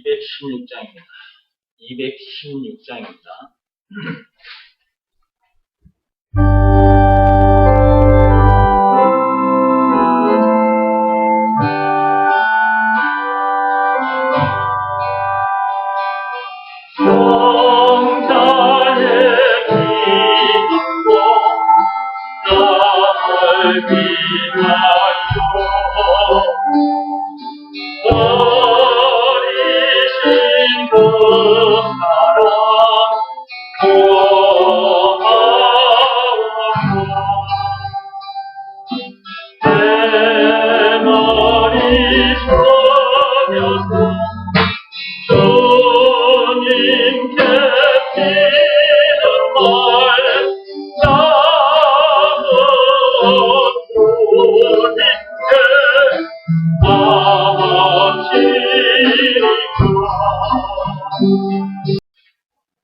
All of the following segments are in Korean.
216장입니다. 216장입니다.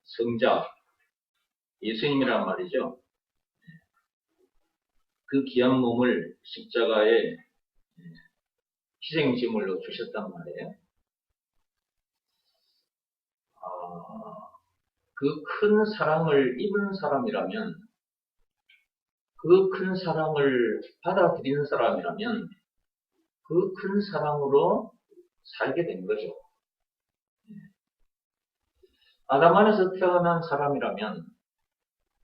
성자 예수님이란 말이죠. 그 귀한 몸을 십자가에 희생제물로 주셨단 말이에요. 그 큰 사랑을 입은 사람이라면, 그 큰 사랑을 받아들이는 사람이라면 그 큰 사랑으로 살게 된 거죠. 아담 안에서 태어난 사람이라면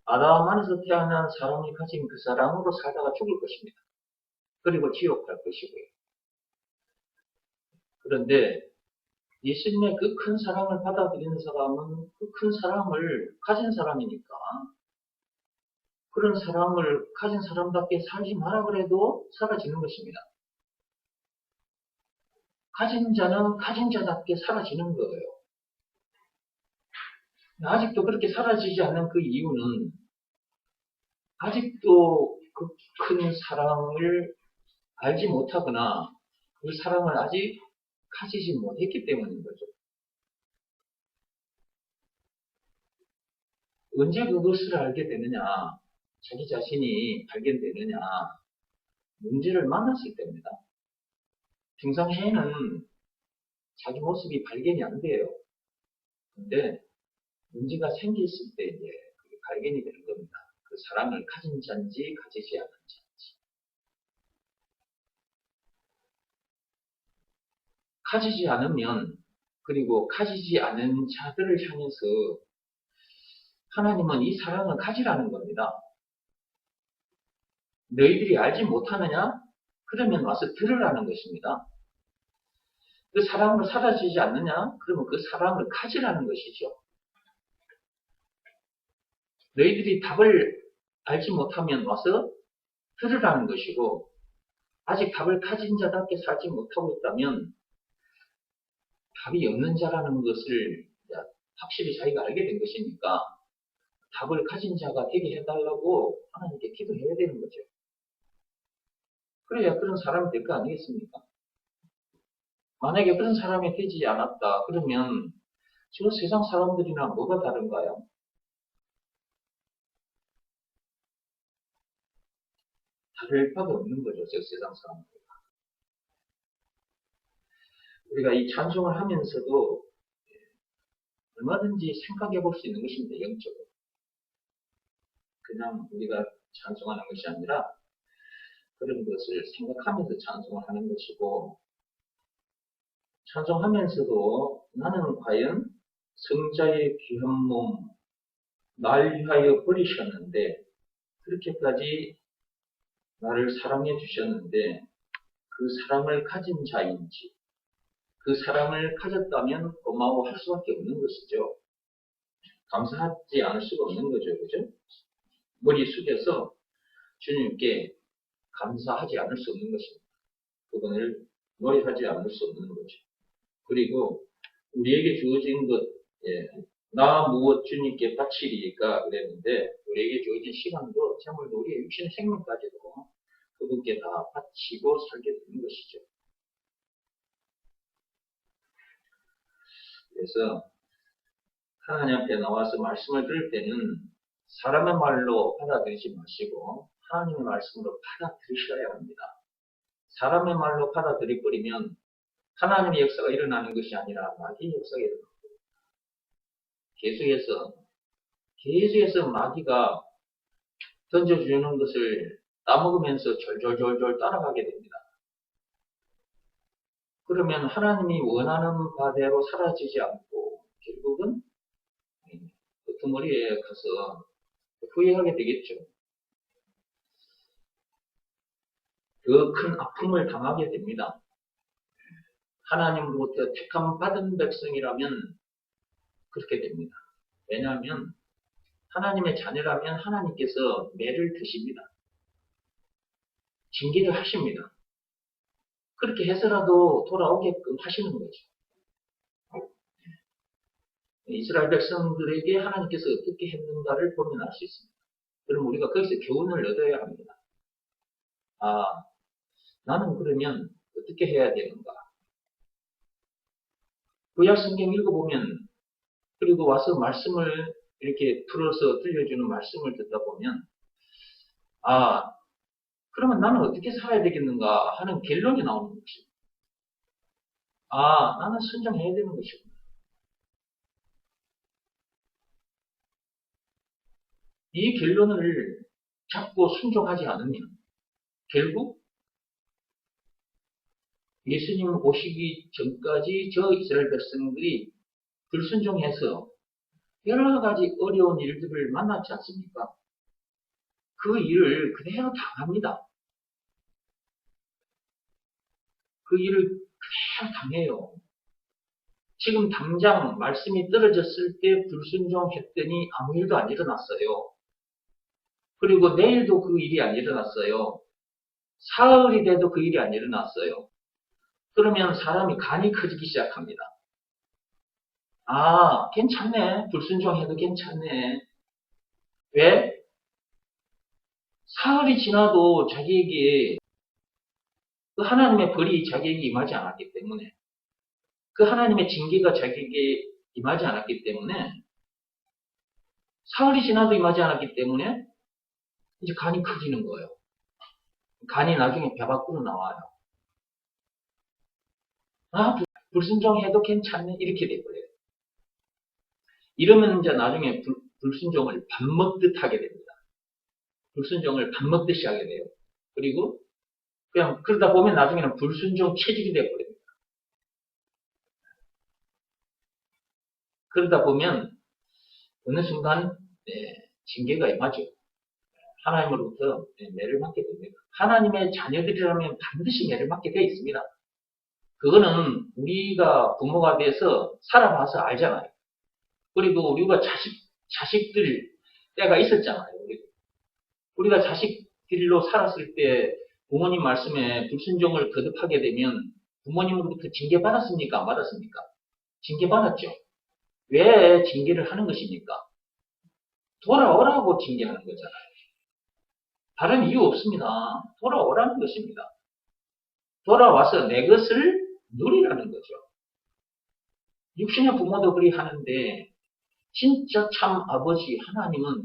아담 안에서 태어난 사람이 가진 그 사랑으로 살다가 죽을 것입니다. 그리고 지옥 갈 것이고요. 그런데 예수님의 그 큰 사랑을 받아들이는 사람은 그 큰 사랑을 가진 사람이니까 그런 사랑을 가진 사람답게 살지 마라 그래도 사라지는 것입니다. 가진 자는 가진 자답게 사라지는 거예요. 아직도 그렇게 사라지지 않는 그 이유는 아직도 그 큰 사랑을 알지 못하거나 그 사랑을 아직 가지지 못했기 때문인 거죠. 언제 그것을 알게 되느냐, 자기 자신이 발견되느냐, 문제를 만났을 때입니다. 평상시에는 자기 모습이 발견이 안 돼요. 근데 문제가 생겼을 때 이제 그게 발견이 되는 겁니다. 그 사랑을 가진 자인지 가지지 않은 자인지. 가지지 않으면, 그리고 가지지 않은 자들을 향해서 하나님은 이 사랑을 가지라는 겁니다. 너희들이 알지 못하느냐? 그러면 와서 들으라는 것입니다. 그 사랑을 사라지지 않느냐? 그러면 그 사랑을 가지라는 것이죠. 너희들이 답을 알지 못하면 와서 들으라는 것이고, 아직 답을 가진 자답게 살지 못하고 있다면 답이 없는 자라는 것을 확실히 자기가 알게 된 것이니까 답을 가진 자가 되게 해달라고 하나님께 기도해야 되는 거죠. 그래야 그런 사람이 될 거 아니겠습니까? 만약에 그런 사람이 되지 않았다 그러면 저 세상 사람들이랑 뭐가 다른가요? 다를 바가 없는 거죠. 저 세상 사람들과. 우리가 이 찬송을 하면서도 얼마든지 생각해 볼 수 있는 것입니다. 영적으로. 그냥 우리가 찬송하는 것이 아니라 그런 것을 생각하면서 찬송을 하는 것이고, 찬송하면서도 나는 과연 성자의 귀한 몸 날 위하여 버리셨는데 그렇게까지 나를 사랑해 주셨는데 그 사랑을 가진 자인지, 그 사랑을 가졌다면 고마워할 수밖에 없는 것이죠. 감사하지 않을 수가 없는 거죠. 그죠? 머리 숙여서 주님께 감사하지 않을 수 없는 것입니다. 그분을 노래하지 않을 수 없는 거죠. 그리고 우리에게 주어진 것, 나 무엇 주님께 바치리까 그랬는데 우리에게 주어진 시간도 정말로 우리의 육신의 생명까지도 그분께 다 바치고 살게 되는 것이죠. 그래서 하나님 앞에 나와서 말씀을 들을 때는 사람의 말로 받아들이지 마시고 하나님의 말씀으로 받아들이셔야 합니다. 사람의 말로 받아들여버리면 하나님의 역사가 일어나는 것이 아니라 마귀의 역사가 일어나는 거예요. 계속해서 마귀가 던져주는 것을 따먹으면서 졸졸졸졸 따라가게 됩니다. 그러면 하나님이 원하는 바대로 사라지지 않고 결국은 끄트머리에 가서 후회하게 되겠죠. 더 큰 아픔을 당하게 됩니다. 하나님으로부터 택함 받은 백성이라면 그렇게 됩니다. 왜냐하면 하나님의 자녀라면 하나님께서 매를 드십니다. 징계를 하십니다. 그렇게 해서라도 돌아오게끔 하시는 거죠. 이스라엘 백성들에게 하나님께서 어떻게 했는가를 보면 알 수 있습니다. 그럼 우리가 거기서 교훈을 얻어야 합니다. 아, 나는 그러면 어떻게 해야 되는가? 구약 성경 읽어보면, 그리고 와서 말씀을 이렇게 풀어서 들려주는 말씀을 듣다 보면, 아, 그러면 나는 어떻게 살아야 되겠는가 하는 결론이 나오는 것입니다. 아, 나는 순종해야 되는 것이구나. 이 결론을 잡고 순종하지 않으면 결국 예수님 오시기 전까지 저 이스라엘 백성들이 불순종해서 여러 가지 어려운 일들을 만났지 않습니까? 그 일을 그대로 당합니다. 그 일을 그대로 당해요. 지금 당장 말씀이 떨어졌을 때 불순종했더니 아무 일도 안 일어났어요. 그리고 내일도 그 일이 안 일어났어요. 사흘이 돼도 그 일이 안 일어났어요. 그러면 사람이 간이 커지기 시작합니다. 아, 괜찮네. 불순종해도 괜찮네. 왜? 사흘이 지나도 자기에게 그 하나님의 벌이 자기에게 임하지 않았기 때문에, 그 하나님의 징계가 자기에게 임하지 않았기 때문에, 사흘이 지나도 임하지 않았기 때문에 이제 간이 커지는 거예요. 간이 나중에 배 밖으로 나와요. 아, 불순종해도 괜찮네. 이렇게 돼버려요. 이러면 이제 나중에 불순종을 밥 먹듯 하게 됩니다. 불순종을 밥 먹듯이 하게 돼요. 그리고 그냥 그러다 보면 나중에는 불순종 체질이 돼버립니다. 그러다 보면 어느 순간 징계가 임하죠. 하나님으로부터 매를 맞게 됩니다. 하나님의 자녀들이라면 반드시 매를 맞게 되어 있습니다. 그거는 우리가 부모가 돼서 살아봐서 알잖아요. 그리고 우리가 자식들 때가 있었잖아요. 우리가 자식들로 살았을 때 부모님 말씀에 불순종을 거듭하게 되면 부모님으로부터 징계 받았습니까? 안 받았습니까? 징계 받았죠. 왜 징계를 하는 것입니까? 돌아오라고 징계하는 거잖아요. 다른 이유 없습니다. 돌아오라는 것입니다. 돌아와서 내 것을 누리라는 거죠. 육신의 부모도 그리 하는데 진짜 참 아버지 하나님은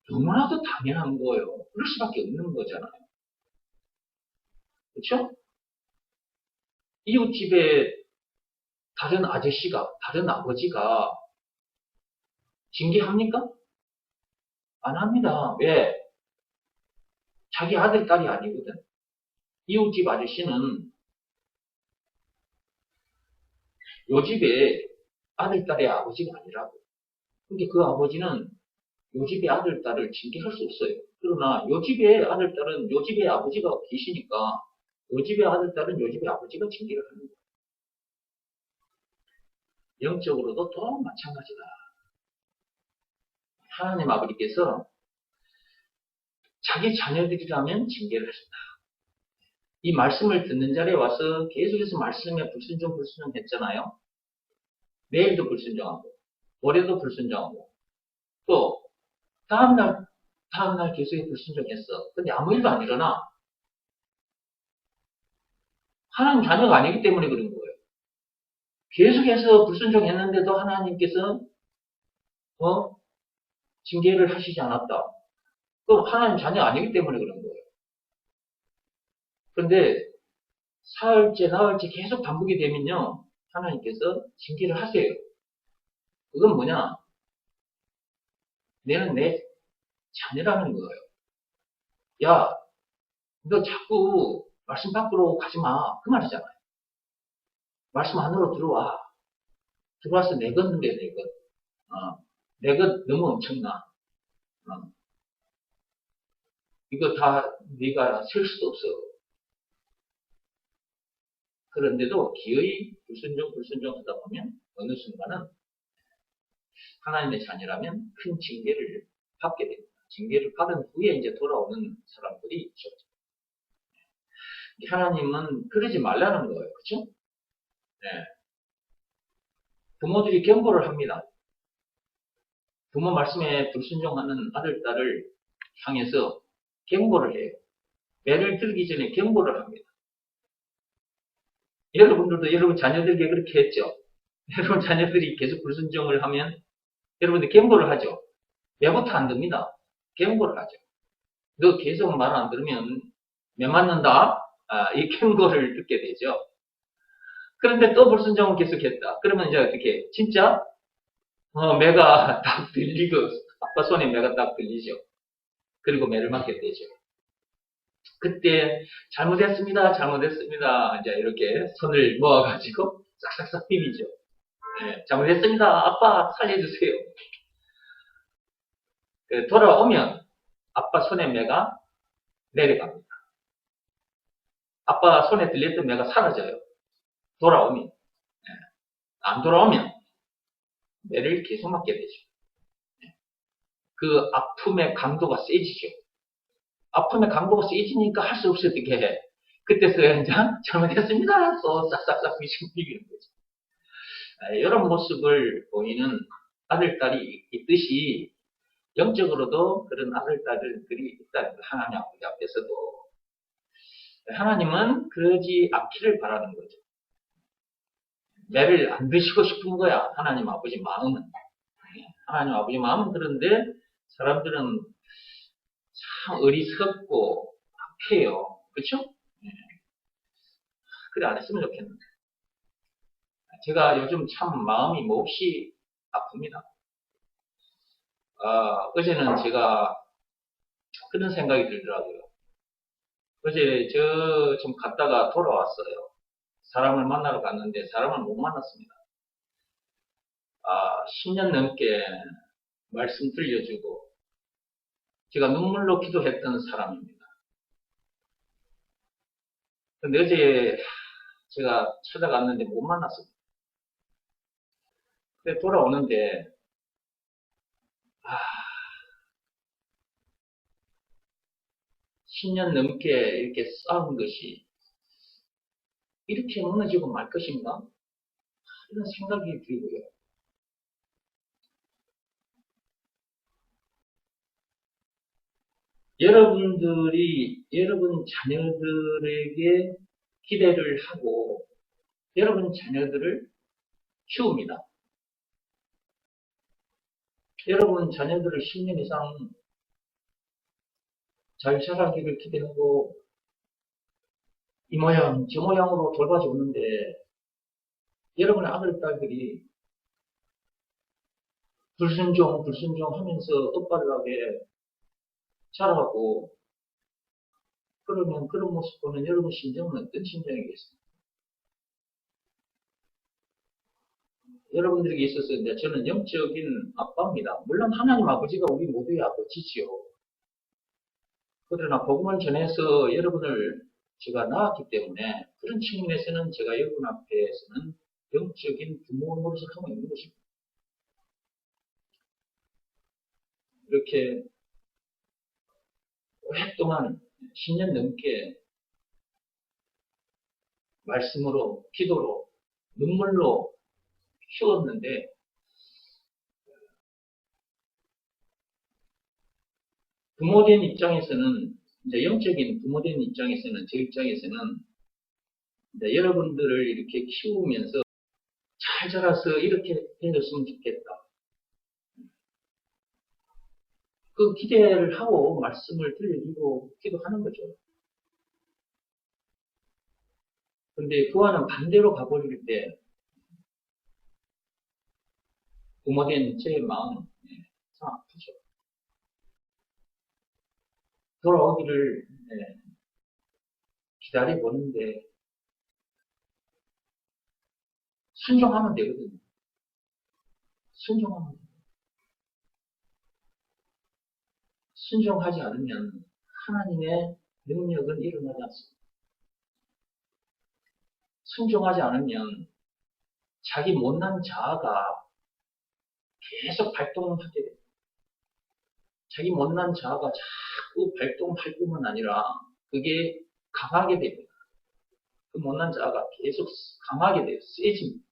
너무나도 당연한 거예요. 그럴 수밖에 없는 거잖아요. 그렇죠? 이웃집에 다른 아저씨가, 다른 아버지가 징계합니까? 안 합니다. 왜? 자기 아들, 딸이 아니거든. 이웃집 아저씨는 요 집에 아들, 딸의 아버지가 아니라고. 그러니까 그 아버지는 요 집의 아들, 딸을 징계할 수 없어요. 그러나 요 집의 아들, 딸은 요 집의 아버지가 계시니까 요 집의 아들, 딸은 요 집의 아버지가 징계를 하는 거예요. 영적으로도 또 마찬가지다. 하나님 아버지께서 자기 자녀들이라면 징계를 하신다. 이 말씀을 듣는 자리에 와서 계속해서 말씀에 불순종 했잖아요. 내일도 불순종하고, 올해도 불순종하고, 또 다음날 계속해 불순종했어. 근데 아무 일도 안 일어나. 하나님 자녀가 아니기 때문에 그런 거예요. 계속해서 불순종했는데도 하나님께서 징계를 하시지 않았다. 그럼 하나님 자녀가 아니기 때문에 그런 거예요. 그런데 사흘째, 나흘째 계속 반복이 되면요, 하나님께서 징계를 하세요. 그건 뭐냐? 내는 내 자녀라는 거예요. 야, 너 자꾸 말씀 밖으로 가지 마. 그 말이잖아요. 말씀 안으로 들어와. 들어와서 내 것 누려, 내 것. 내 것 너무 엄청나. 어, 이거 다 네가 셀 수도 없어. 그런데도 기어이 불순종 하다 보면 어느 순간은 하나님의 자녀라면 큰 징계를 받게 됩니다. 징계를 받은 후에 이제 돌아오는 사람들이 있었죠. 하나님은 그러지 말라는 거예요. 그렇죠? 네. 부모들이 경고를 합니다. 부모 말씀에 불순종하는 아들, 딸을 향해서 경고를 해요. 매를 들기 전에 경고를 합니다. 여러분들도 여러분 자녀들에게 그렇게 했죠. 여러분 자녀들이 계속 불순종을 하면 여러분들 경고를 하죠. 매부터 안 됩니다. 경고를 하죠. 너 계속 말 안 들으면 매 맞는다. 이 경고를 듣게 되죠. 그런데 또 불순종을 계속했다. 그러면 이제 어떻게? 진짜 매가 딱 들리고 아빠 손에 매가 딱 들리죠. 그리고 매를 맞게 되죠. 그때 잘못했습니다. 이제 이렇게 손을 모아가지고 싹싹싹 비비죠. 네, 잘못했습니다. 아빠 살려주세요. 돌아오면 아빠 손에 매가 내려갑니다. 아빠 손에 들렸던 매가 사라져요. 돌아오면. 네, 안 돌아오면 매를 계속 맞게 되죠. 네, 그 아픔의 강도가 세지죠. 아픔의 강도가 세지니까 할 수 없이 어떻게 해. 그때서야 이제 잘못했습니다. 또 싹싹싹 비비는 거죠. 이런 모습을 보이는 아들, 딸이 있듯이 영적으로도 그런 아들, 딸들이 있다는 걸 하나님 아버지 앞에서도 하나님은 그러지 않기를 바라는 거죠. 매를 안 드시고 싶은 거야. 하나님 아버지 마음은. 하나님 아버지 마음은 그런데 사람들은 참 어리석고 악해요. 그렇죠? 그래 안 했으면 좋겠는데. 제가 요즘 참 마음이 몹시 아픕니다. 어제는 제가 그런 생각이 들더라고요. 어제 저 좀 갔다가 돌아왔어요. 사람을 만나러 갔는데 사람을 못 만났습니다. 10년 넘게 말씀 들려주고 제가 눈물로 기도했던 사람입니다. 근데 어제 제가 찾아갔는데 못 만났습니다. 근데 돌아오는데 10년 넘게 이렇게 쌓은 것이 이렇게 무너지고 말 것인가? 이런 생각이 들고요. 여러분들이 여러분 자녀들에게 기대를 하고 여러분 자녀들을 키웁니다. 여러분 자녀들을 10년 이상 잘 자라기를 기대하고 이 모양 저 모양으로 돌봐주는데 여러분의 아들 딸들이 불순종 하면서 엇바르게 자라고 그러면 그런 모습 보면 여러분 심정은 어떤 심정이겠습니까? 여러분들에게 있어서 이제 저는 영적인 아빠입니다. 물론 하나님 아버지가 우리 모두의 아버지지요. 그러나 복음을 전해서 여러분을 제가 낳았기 때문에 그런 측면에서는 제가 여러분 앞에서는 영적인 부모 노릇을 하고 있는 것입니다. 이렇게 오랫동안 10년 넘게 말씀으로, 기도로, 눈물로 키웠는데 부모된 입장에서는 이제 영적인 부모된 입장에서는 제 입장에서는 이제 여러분들을 이렇게 키우면서 잘 자라서 이렇게 해줬으면 좋겠다. 그 기대를 하고 말씀을 들려주고 기도하는 거죠. 근데 그와는 반대로 가버릴 때 부모된 제 마음 참 아프죠. 돌아오기를 기다려보는데 순종하면 되거든요. 순종하면 돼요. 순종하지 않으면 하나님의 능력은 일어나지 않습니다. 순종하지 않으면 자기 못난 자아가 계속 발동하게 돼요. 자기 못난 자아가 자꾸 발동할 뿐만 아니라 그게 강하게 됩니다. 그 못난 자아가 계속 강하게 돼요. 세집니다.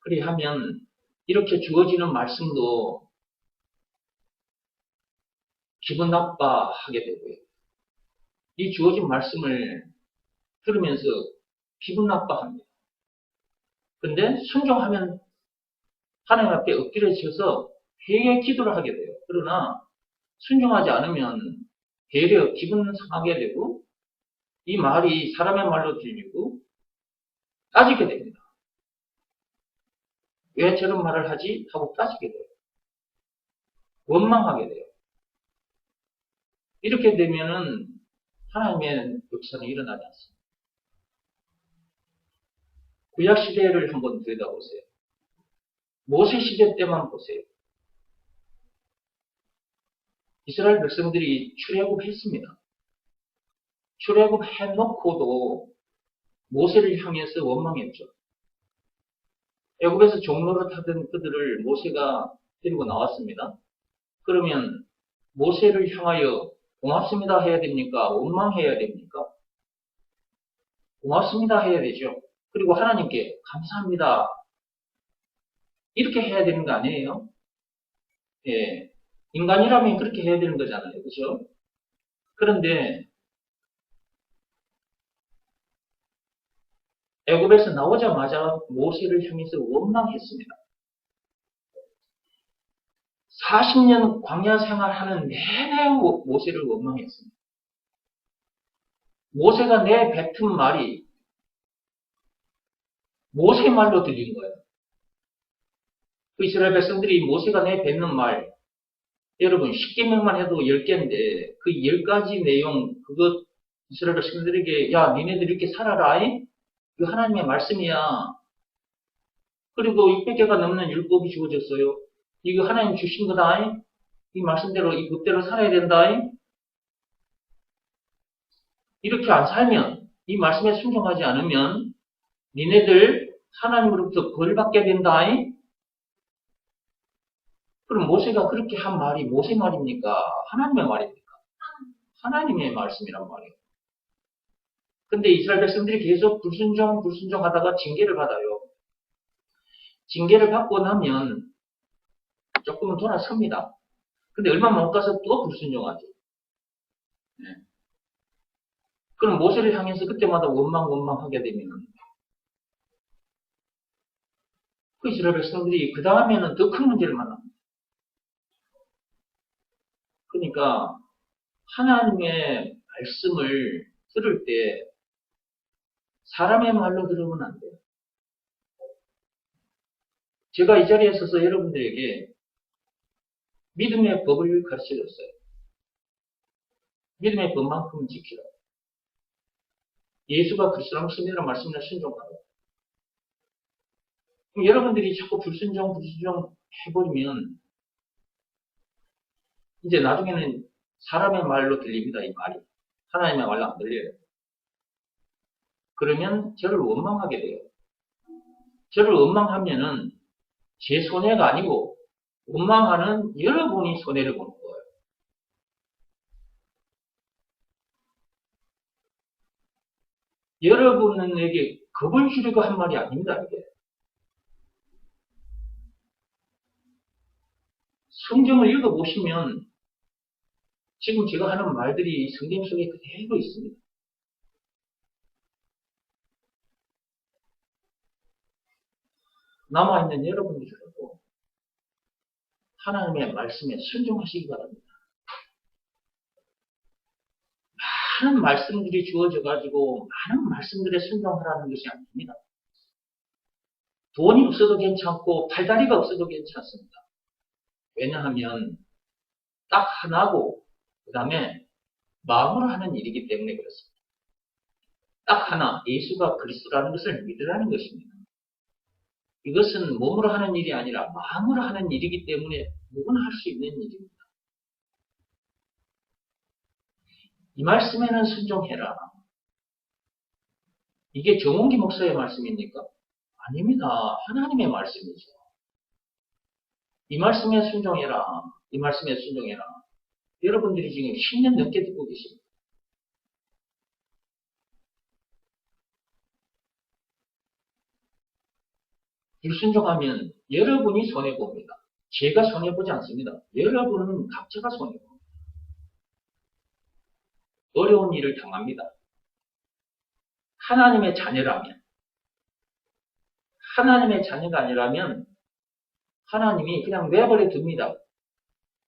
그리하면 이렇게 주어지는 말씀도 기분 나빠하게 되고요. 이 주어진 말씀을 들으면서 기분 나빠합니다. 근데 순종하면 하나님 앞에 엎드려져서 회개 기도를 하게 돼요. 그러나 순종하지 않으면 되려 기분 상하게 되고 이 말이 사람의 말로 들리고 따지게 됩니다. 왜 저런 말을 하지? 하고 따지게 돼요. 원망하게 돼요. 이렇게 되면은 하나님의 역사는 일어나지 않습니다. 구약 시대를 한번 들여다보세요. 모세 시대 때만 보세요. 이스라엘 백성들이 출애굽했습니다. 출애굽 해놓고도 모세를 향해서 원망했죠. 애굽에서 종로를 타던 그들을 모세가 데리고 나왔습니다. 그러면 모세를 향하여 고맙습니다 해야 됩니까? 원망해야 됩니까? 고맙습니다 해야 되죠. 그리고 하나님께 감사합니다. 이렇게 해야 되는 거 아니에요? 예. 인간이라면 그렇게 해야 되는 거잖아요. 그죠? 그런데 애굽에서 나오자마자 모세를 향해서 원망했습니다. 40년 광야 생활하는 내내 모세를 원망했습니다. 모세가 내뱉은 말이 모세 말로 들린 거예요. 그 이스라엘 백성들이 모세가 내뱉는 말, 여러분 10계명만 해도 10개인데 그 10가지 내용 그것 이스라엘 백성들에게 야 니네들 이렇게 살아라. 그 하나님의 말씀이야. 그리고 600개가 넘는 율법이 주어졌어요. 이거 하나님 주신 거다. 이 말씀대로 이 법대로 살아야 된다. 이렇게 안 살면 이 말씀에 순종하지 않으면 니네들 하나님으로부터 벌 받게 된다. 그럼 모세가 그렇게 한 말이 모세 말입니까? 하나님의 말입니까? 하나님의 말씀이란 말이에요. 근데 이스라엘 백성들이 계속 불순종하다가 징계를 받아요. 징계를 받고 나면 조금은 돌아섭니다. 근데 얼마 못 가서 또 불순종하죠. 네. 그럼 모세를 향해서 그때마다 원망하게 되면 그 이스라엘 백성들이 그 다음에는 더 큰 문제를 만납니다. 그러니까 하나님의 말씀을 들을 때 사람의 말로 들으면 안 돼요. 제가 이 자리에 서서 여러분들에게 믿음의 법을 가르쳐줬어요. 믿음의 법만큼 지키라. 예수가 그리스도라는 승리라는 말씀을 순종하라. 그럼 여러분들이 자꾸 불순종 해버리면 이제 나중에는 사람의 말로 들립니다. 이 말이. 하나님의 말로 안 들려요. 그러면 저를 원망하게 돼요. 저를 원망하면은 제 손해가 아니고 원망하는 여러분이 손해를 보는 거예요. 여러분에게 겁을 주려고 한 말이 아닙니다. 이게. 성경을 읽어보시면 지금 제가 하는 말들이 성경 속에 그대로 있습니다. 남아있는 여러분들도 하나님의 말씀에 순종하시기 바랍니다. 많은 말씀들이 주어져 가지고 많은 말씀들에 순종하라는 것이 아닙니다. 돈이 없어도 괜찮고 팔다리가 없어도 괜찮습니다. 왜냐하면 딱 하나고 그 다음에 마음으로 하는 일이기 때문에 그렇습니다. 딱 하나, 예수가 그리스도라는 것을 믿으라는 것입니다. 이것은 몸으로 하는 일이 아니라 마음으로 하는 일이기 때문에 누구나 할 수 있는 일입니다. 이 말씀에는 순종해라. 이게 정홍기 목사의 말씀입니까? 아닙니다. 하나님의 말씀이죠. 이 말씀에 순종해라. 이 말씀에 순종해라. 여러분들이 지금 10년 넘게 듣고 계십니다. 불순종하면 여러분이 손해봅니다. 제가 손해보지 않습니다. 여러분은 각자가 손해봅니다. 어려운 일을 당합니다. 하나님의 자녀라면, 하나님의 자녀가 아니라면 하나님이 그냥 내버려 둡니다.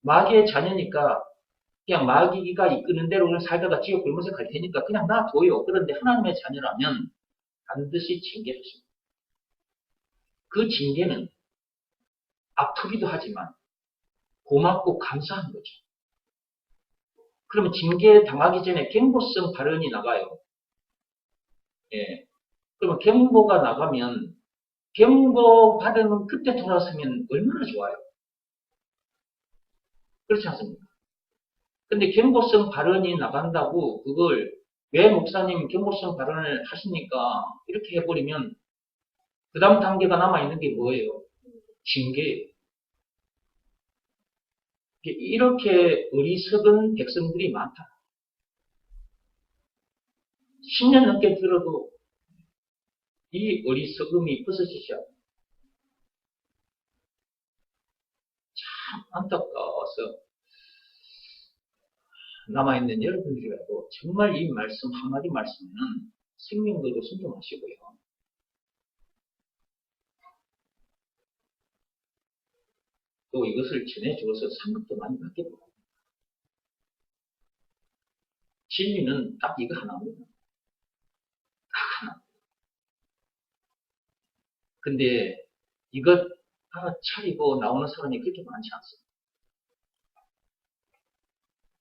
마귀의 자녀니까 그냥 마귀가 이끄는 대로 살다가 지옥 굶어서 갈 테니까 그냥 놔둬요. 그런데 하나님의 자녀라면 반드시 징계하십니다. 그 징계는 아프기도 하지만 고맙고 감사한 거죠. 그러면 징계 당하기 전에 경고성 발언이 나가요. 예. 그러면 경고가 나가면 경고 받은 그때 돌아서면 얼마나 좋아요. 그렇지 않습니까? 근데 경고성 발언이 나간다고 그걸 왜 목사님 경고성 발언을 하십니까? 이렇게 해버리면 그 다음 단계가 남아있는 게 뭐예요? 징계예요. 이렇게 어리석은 백성들이 많다. 10년 넘게 들어도 이 어리석음이 벗어지지 않아요. 참 안타까워서 남아있는 여러분들이라도 정말 이 말씀 한마디 말씀에는 생명으로 순종하시고요. 또 이것을 전해주어서 상급도 많이 받게 됩니다. 진리는 딱 이거 하나입니다. 딱 하나. 근데 이것 차리고 나오는 사람이 그렇게 많지 않습니다.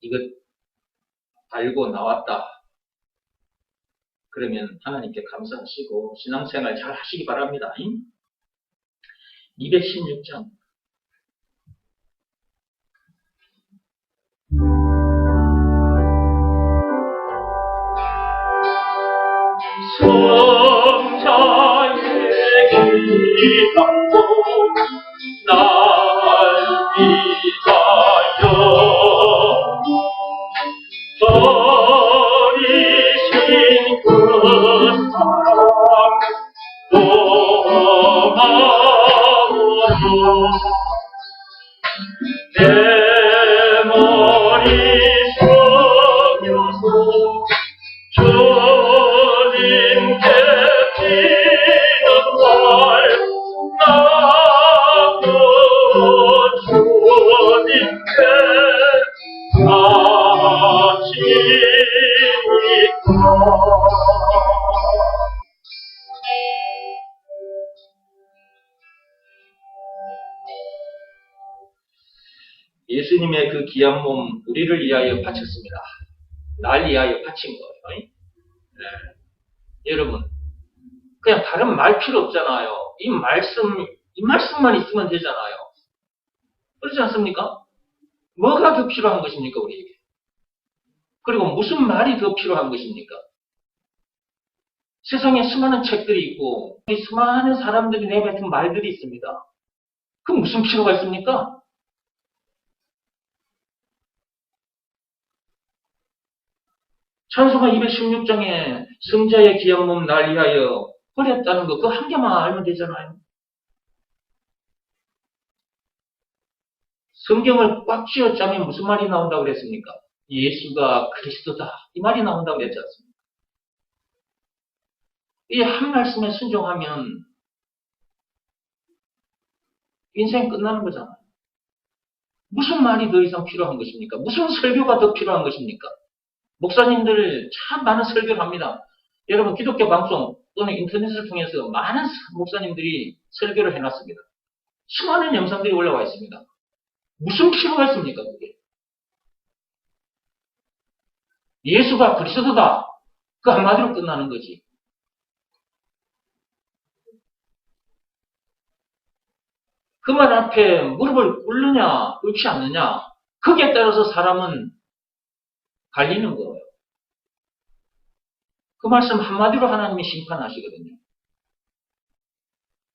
이것 알고 나왔다. 그러면 하나님께 감사하시고 신앙생활 잘 하시기 바랍니다. 216장 성자의 기도로 날 위하여 버리신 그 사랑 고마워요. 내 머리 숙여서 주님께 비는 날 나도 주님께 바치니까. 예수님의 그 귀한 몸 우리를 위하여 바쳤습니다. 날 위하여 바친 거예요. 네. 여러분 그냥 다른 말 필요 없잖아요. 이 말씀만 있으면 되잖아요. 그렇지 않습니까? 뭐가 더 필요한 것입니까, 우리에게? 그리고 무슨 말이 더 필요한 것입니까? 세상에 수많은 책들이 있고 수많은 사람들이 내뱉은 말들이 있습니다. 그 무슨 필요가 있습니까? 찬송가 216장에 성자의 귀한 몸 날 위하여 버렸다는 거, 그 한 개만 알면 되잖아요. 성경을 꽉 쥐어짜면 무슨 말이 나온다고 그랬습니까? 예수가 그리스도다. 이 말이 나온다고 그랬지 않습니까? 이 한 말씀에 순종하면 인생 끝나는 거잖아요. 무슨 말이 더 이상 필요한 것입니까? 무슨 설교가 더 필요한 것입니까? 목사님들 참 많은 설교를 합니다. 여러분 기독교 방송 또는 인터넷을 통해서 많은 목사님들이 설교를 해놨습니다. 수많은 영상들이 올라와 있습니다. 무슨 필요가 있습니까, 그게? 예수가 그리스도다. 그 한마디로 끝나는 거지. 그 말 앞에 무릎을 꿇느냐, 꿇지 않느냐, 거기에 따라서 사람은 갈리는 거예요. 그 말씀 한마디로 하나님이 심판하시거든요.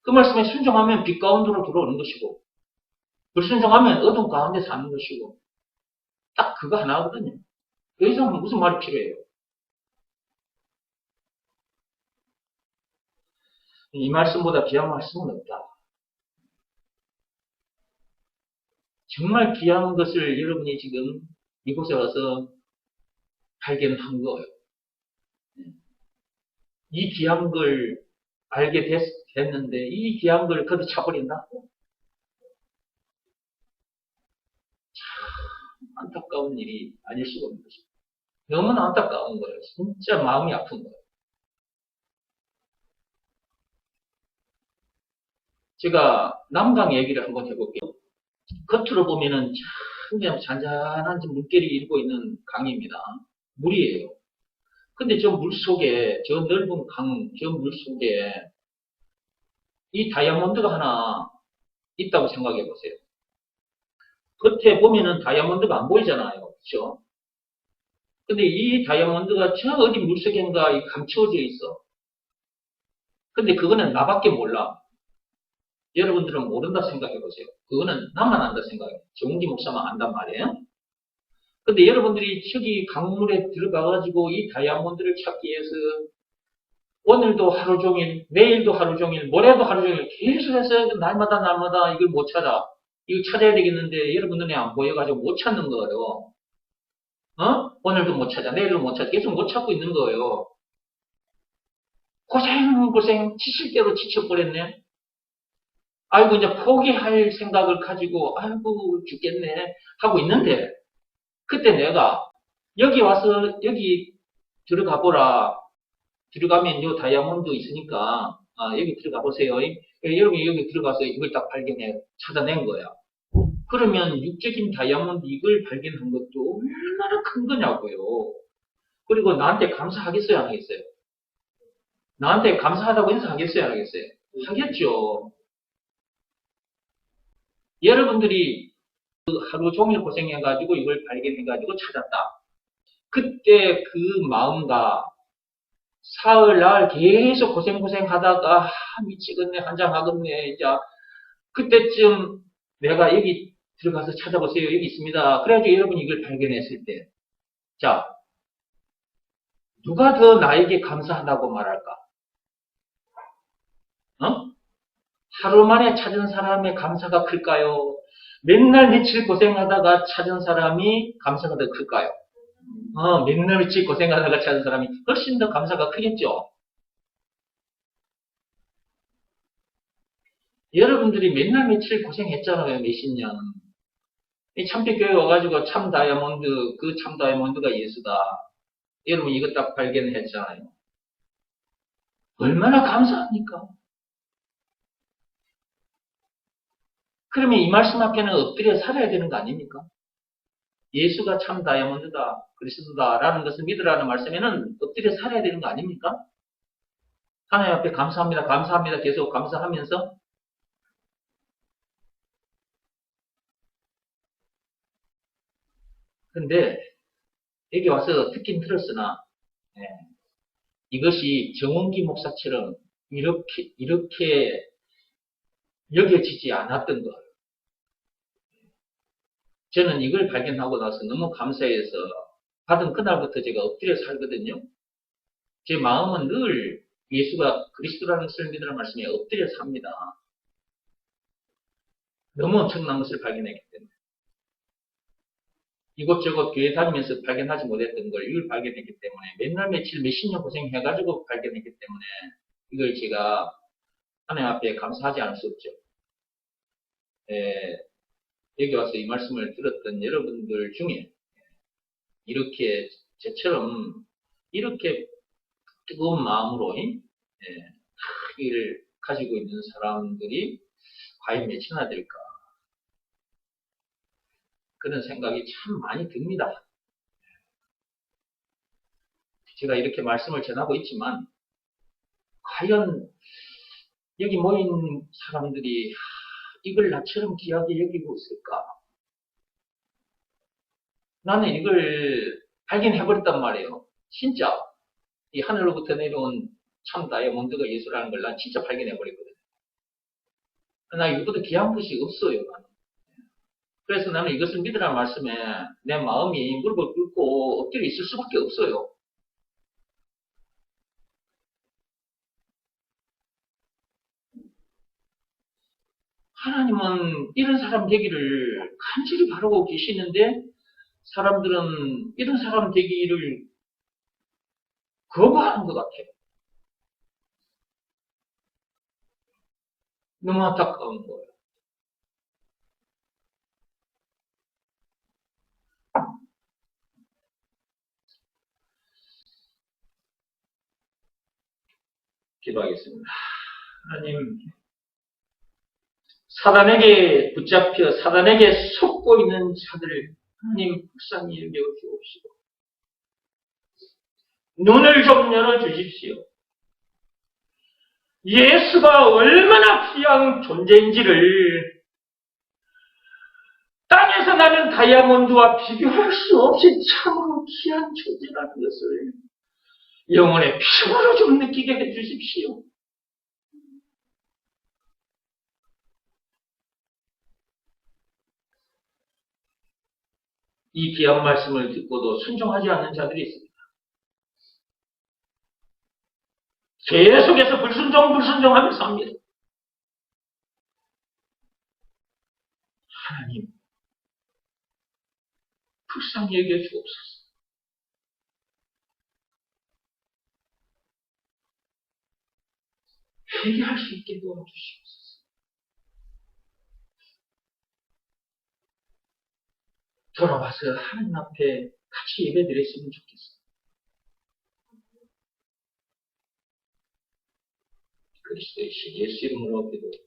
그 말씀에 순종하면 빛 가운데로 들어오는 것이고, 불순종하면 어둠 가운데 사는 것이고, 딱 그거 하나거든요. 더 이상 무슨 말이 필요해요? 이 말씀보다 귀한 말씀은 없다. 정말 귀한 것을 여러분이 지금 이곳에 와서 발견한 거예요. 이 귀한 걸 알게 됐는데 이 귀한 걸 걷어차버린다? 참 안타까운 일이 아닐 수가 없는 것입니다. 너무나 안타까운 거예요. 진짜 마음이 아픈 거예요. 제가 남강 얘기를 한번 해볼게요. 겉으로 보면은 참 잔잔한 물결이 일고 있는 강입니다. 물이에요. 근데 저 물 속에, 저 넓은 강, 저 물 속에 이 다이아몬드가 하나 있다고 생각해 보세요. 겉에 보면은 다이아몬드가 안 보이잖아요. 그렇죠? 근데 이 다이아몬드가 저 어디 물속인가 감추어져 있어. 근데 그거는 나밖에 몰라. 여러분들은 모른다 생각해 보세요. 그거는 나만 안다 생각해요. 정웅기 목사만 안단 말이에요. 근데 여러분들이 저기 강물에 들어가가지고 이 다이아몬드를 찾기 위해서 오늘도 하루 종일, 내일도 하루 종일, 모레도 하루 종일 계속해서 날마다 이걸 못 찾아. 이거 찾아야 되겠는데 여러분 눈에 안 보여가지고 못 찾는 거예요. 오늘도 못 찾아, 내일도 못 찾아. 계속 못 찾고 있는 거예요. 고생, 지칠 대로 지쳐버렸네. 아이고, 이제 포기할 생각을 가지고, 아이고, 죽겠네. 하고 있는데, 그때 내가, 여기 와서, 여기 들어가 보라. 들어가면 요 다이아몬드 있으니까, 여기 들어가 보세요. 여러분이 여기 들어가서 이걸 딱 찾아낸 거야. 그러면 육적인 다이아몬드 이걸 발견한 것도 얼마나 큰 거냐고요. 그리고 나한테 감사하겠어요, 안 하겠어요? 나한테 감사하다고 인사하겠어요, 안 하겠어요? 하겠죠. 여러분들이 하루 종일 고생해가지고 이걸 발견해가지고 찾았다. 그때 그 마음과 사흘날 계속 고생하다가 미치겠네, 한장하겠네, 이제 그때쯤 내가 여기 들어가서 찾아보세요. 여기 있습니다. 그래가지고 여러분이 이걸 발견했을 때, 자, 누가 더 나에게 감사하다고 말할까? 하루 만에 찾은 사람의 감사가 클까요? 맨날 며칠 고생하다가 찾은 사람이 감사가 더 클까요? 맨날 며칠 고생하다가 찾은 사람이 훨씬 더 감사가 크겠죠? 여러분들이 맨날 며칠 고생했잖아요, 몇십 년. 이 참빛교회 와가지고 참 다이아몬드, 그 참 다이아몬드가 예수다. 여러분 이거 딱 발견했잖아요. 얼마나 감사합니까? 그러면 이 말씀 앞에는 엎드려 살아야 되는 거 아닙니까? 예수가 참 다이아몬드다, 그리스도다 라는 것을 믿으라는 말씀에는 엎드려 살아야 되는 거 아닙니까? 하나님 앞에 감사합니다 계속 감사하면서 근데 여기 와서 듣긴 들었으나 예, 이것이 정원기 목사처럼 이렇게 여겨지지 않았던 것. 저는 이걸 발견하고 나서 너무 감사해서 받은 그날부터 제가 엎드려 살거든요. 제 마음은 늘 예수가 그리스도라는 것을 믿으라는 말씀에 엎드려 삽니다. 너무 엄청난 것을 발견했기 때문에. 이곳저곳 교회 다니면서 발견하지 못했던 걸 이걸 발견했기 때문에 맨날 며칠 몇십 년 고생해가지고 발견했기 때문에 이걸 제가 하나님 앞에 감사하지 않을 수 없죠. 여기 와서 이 말씀을 들었던 여러분들 중에 이렇게 저처럼 이렇게 뜨거운 마음으로 학위를 가지고 있는 사람들이 과연 몇이나 될까? 그런 생각이 참 많이 듭니다. 제가 이렇게 말씀을 전하고 있지만 과연 여기 모인 사람들이 이걸 나처럼 귀하게 여기고 있을까? 나는 이걸 발견해버렸단 말이에요. 진짜 이 하늘로부터 내려온 참 다이아몬드가 예수라는 걸 난 진짜 발견해버렸거든. 나 이것보다 귀한 것이 없어요. 나는. 그래서 나는 이것을 믿으라는 말씀에 내 마음이 무릎을 꿇고 엎드려 있을 수밖에 없어요. 하나님은 이런 사람 되기를 간절히 바라고 계시는데 사람들은 이런 사람 되기를 거부하는 것 같아요. 너무 안타까운 거예요. 기도하겠습니다. 하나님, 사단에게 붙잡혀 사단에게 속고 있는 자들을 하나님 불쌍히 여겨 주옵시고 눈을 좀 열어주십시오. 예수가 얼마나 귀한 존재인지를 땅에서 나는 다이아몬드와 비교할 수 없이 참으로 귀한 존재라는 것을 영혼의 피부로 좀 느끼게 해주십시오. 이 귀한 말씀을 듣고도 순종하지 않는 자들이 있습니다. 계속해서 불순종하면서 합니다. 하나님, 불쌍히 여겨 주옵소서. 회개할 수 있게 도와주시옵소서. 돌아와서 하나님 앞에 같이 예배드렸으면 좋겠어요. 그리스도의 신 예수 이름으로 기도합니다.